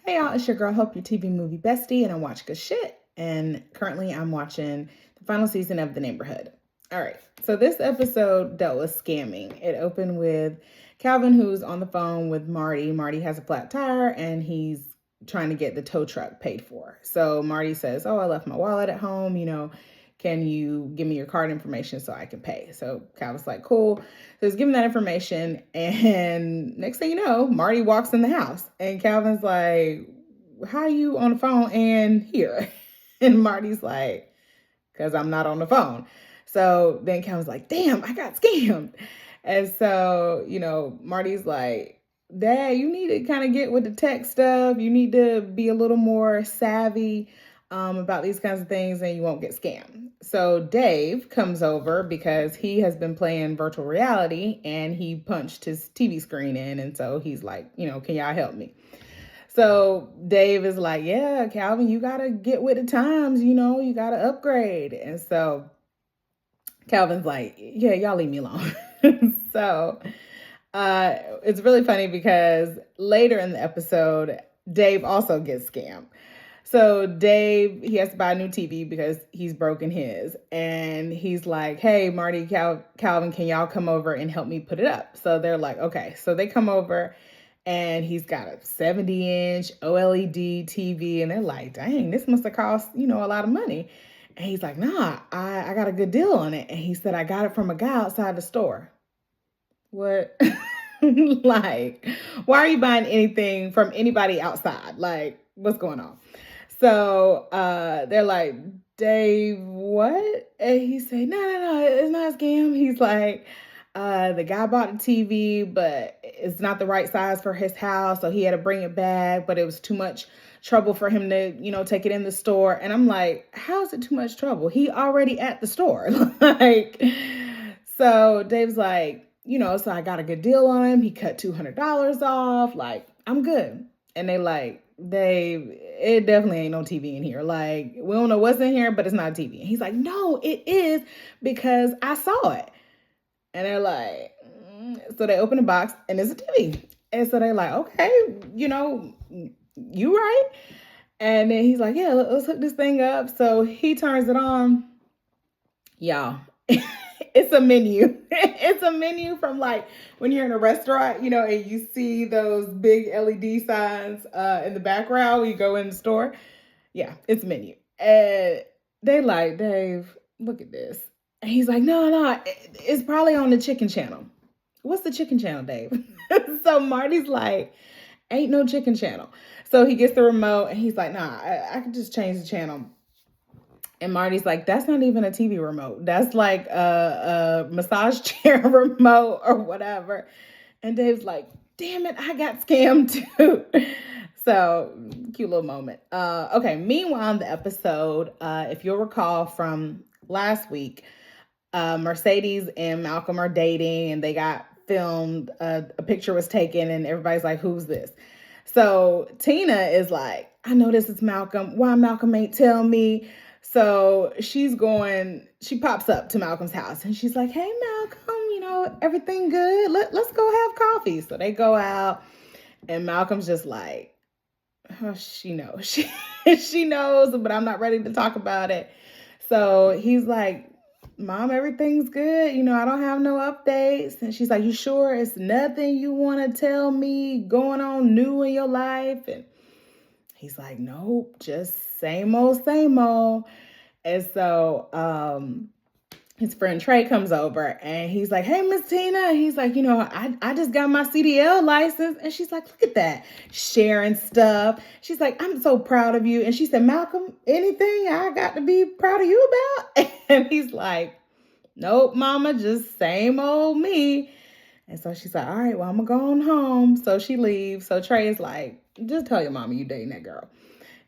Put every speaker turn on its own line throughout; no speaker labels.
Hey y'all, it's your girl Hope, your TV movie bestie, and I watch good shit. And currently I'm watching the final season of The Neighborhood. All right, so this episode dealt with scamming. It opened with Calvin, who's on the phone with Marty. Marty has a flat tire and he's trying to get the tow truck paid for. So Marty says, "Oh, I left my wallet at home, can you give me your card information so I can pay?" So Calvin's like, "Cool." So he's giving that information, and next thing you know, Marty walks in the house, and Calvin's like, "How are you on the phone and here?" And Marty's like, "Because I'm not on the phone." So then Calvin's like, "Damn, I got scammed." And so, Marty's like, "Dad, you need to kind of get with the tech stuff. You need to be a little more savvy about these kinds of things, and you won't get scammed." So Dave comes over because he has been playing virtual reality and he punched his TV screen in. And so he's like, "Can y'all help me?" So Dave is like, "Yeah, Calvin, you got to get with the times, you got to upgrade." And so Calvin's like, "Yeah, y'all leave me alone." So it's really funny because later in the episode, Dave also gets scammed. So Dave, he has to buy a new TV because he's broken his. And he's like, "Hey, Marty, Calvin, can y'all come over and help me put it up?" So they're like, "Okay." So they come over and he's got a 70-inch OLED TV. And they're like, "Dang, this must have cost, a lot of money." And he's like, "Nah, I got a good deal on it." And he said, "I got it from a guy outside the store." What? Like, why are you buying anything from anybody outside? Like, what's going on? So they're like, "Dave, what?" And he said, No, it's not a scam." He's like, the guy bought the TV, but it's not the right size for his house. So he had to bring it back, but it was too much trouble for him to, take it in the store. And I'm like, how is it too much trouble? He already at the store. Like, so Dave's like, "So I got a good deal on him. He cut $200 off. Like, I'm good." And they like, "Dave, it definitely ain't no TV in here. Like, we don't know what's in here, but it's not a TV." And he's like, "No, it is because I saw it." And they're like, So they open the box and it's a TV. And so they're like, "Okay, you right." And then he's like, "Yeah, let's hook this thing up." So he turns it on. Y'all, it's a menu. It's a menu from like when you're in a restaurant, and you see those big LED signs in the background when you go in the store. Yeah, it's a menu. And they like, "Dave, look at this." And he's like, No, it's probably on the chicken channel." "What's the chicken channel, Dave?" So Marty's like, "Ain't no chicken channel." So he gets the remote and he's like, "Nah, I can just change the channel." And Marty's like, "That's not even a TV remote. That's like a massage chair remote or whatever." And Dave's like, "Damn it, I got scammed too." So cute little moment. Okay, meanwhile in the episode, if you'll recall from last week, Mercedes and Malcolm are dating and they got filmed. A picture was taken and everybody's like, "Who's this?" So Tina is like, "I know this is Malcolm. Why Malcolm ain't tell me?" So she pops up to Malcolm's house and she's like, "Hey, Malcolm, everything good? Let's go have coffee." So they go out and Malcolm's just like, "Oh, she knows. She knows, but I'm not ready to talk about it." So he's like, "Mom, everything's good. I don't have no updates." And she's like, "You sure it's nothing you want to tell me going on new in your life?" And he's like, "Nope, just same old, same old." And so his friend Trey comes over and he's like, "Hey, Miss Tina." He's like, I just got my CDL license." And she's like, "Look at that, sharing stuff." She's like, "I'm so proud of you." And she said, "Malcolm, anything I got to be proud of you about?" And he's like, "Nope, mama, just same old me." And so she's like, "All right, well, I'm gonna go on home." So she leaves. So Trey is like, "Just tell your mama you dating that girl."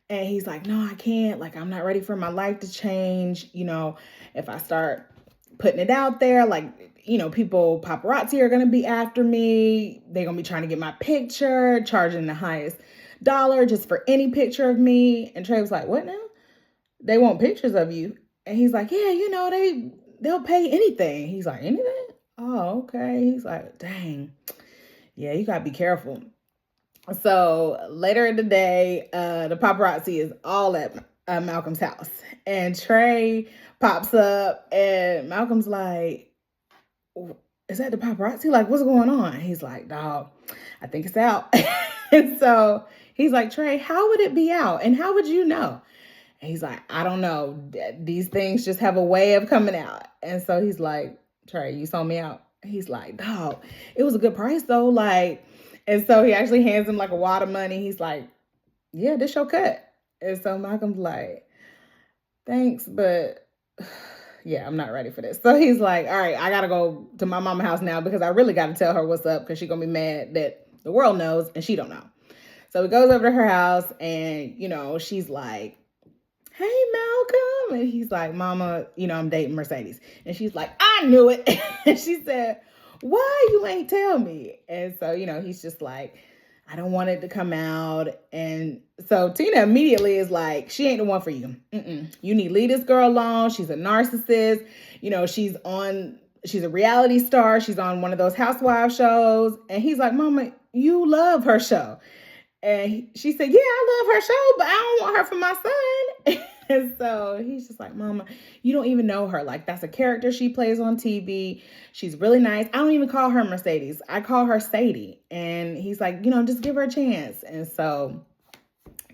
And he's like, "No, I can't. Like, I'm not ready for my life to change. If I start putting it out there, like, people, paparazzi are going to be after me. They're going to be trying to get my picture, charging the highest dollar just for any picture of me." And Trey was like, "What now? They want pictures of you?" And he's like, "Yeah, they'll pay anything." He's like, "Anything? Oh, okay." He's like, "Dang. Yeah, you got to be careful." So later in the day, the paparazzi is all at Malcolm's house. And Trey pops up and Malcolm's like, is that the paparazzi? Like, what's going on? He's like, dog, I think it's out. And so he's like, Trey, how would it be out? And how would you know? And he's like, I don't know. These things just have a way of coming out. And so he's like, Trey, you saw me out. He's like, dog, it was a good price though. Like, and so he actually hands him like a wad of money. He's like, yeah, this your cut. And so Malcolm's like, thanks, but yeah, I'm not ready for this. So he's like, all right, I got to go to my mama's house now because I really got to tell her what's up because she's going to be mad that the world knows and she don't know. So he goes over to her house and, she's like, hey, Malcolm. And he's like, Mama, I'm dating Mercedes. And she's like, I knew it. And she said, why you ain't tell me? And so, he's just like, I don't want it to come out. And so Tina immediately is like, she ain't the one for you. You need to leave this girl alone. She's a narcissist. She's a reality star. She's on one of those housewives shows. And he's like, Mama, you love her show. And she said, yeah, I love her show, but I don't want her for my son. And so he's just like, Mama, you don't even know her. Like, that's a character she plays on TV. She's really nice. I don't even call her Mercedes. I call her Sadie. And he's like, just give her a chance. And so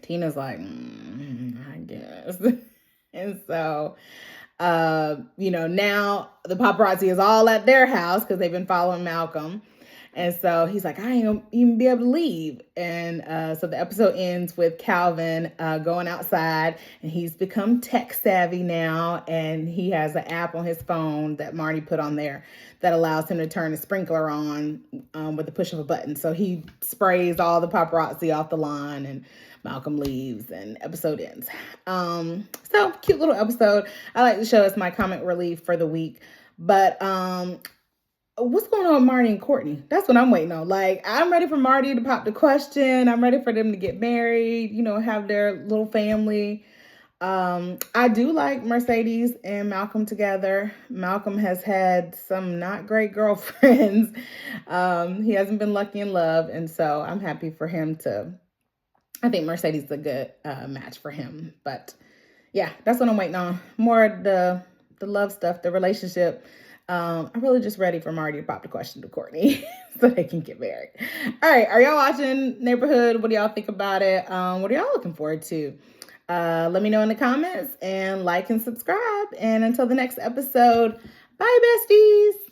Tina's like, I guess. And so, now the paparazzi is all at their house because they've been following Malcolm. And so he's like, I ain't even be able to leave. And so the episode ends with Calvin going outside, and he's become tech savvy now. And he has an app on his phone that Marty put on there that allows him to turn the sprinkler on with the push of a button. So he sprays all the paparazzi off the lawn, and Malcolm leaves, and episode ends. So cute little episode. I like to show us my comic relief for the week. But what's going on with Marty and Courtney? That's what I'm waiting on. Like, I'm ready for Marty to pop the question. I'm ready for them to get married, have their little family. I do like Mercedes and Malcolm together. Malcolm has had some not great girlfriends. He hasn't been lucky in love. And so I'm happy for him I think Mercedes is a good match for him. But yeah, that's what I'm waiting on. More of the love stuff, the relationship. I'm really just ready for Marty to pop the question to Courtney so they can get married. All right. Are y'all watching Neighborhood? What do y'all think about it? What are y'all looking forward to? Let me know in the comments and like and subscribe. And until the next episode, bye, besties.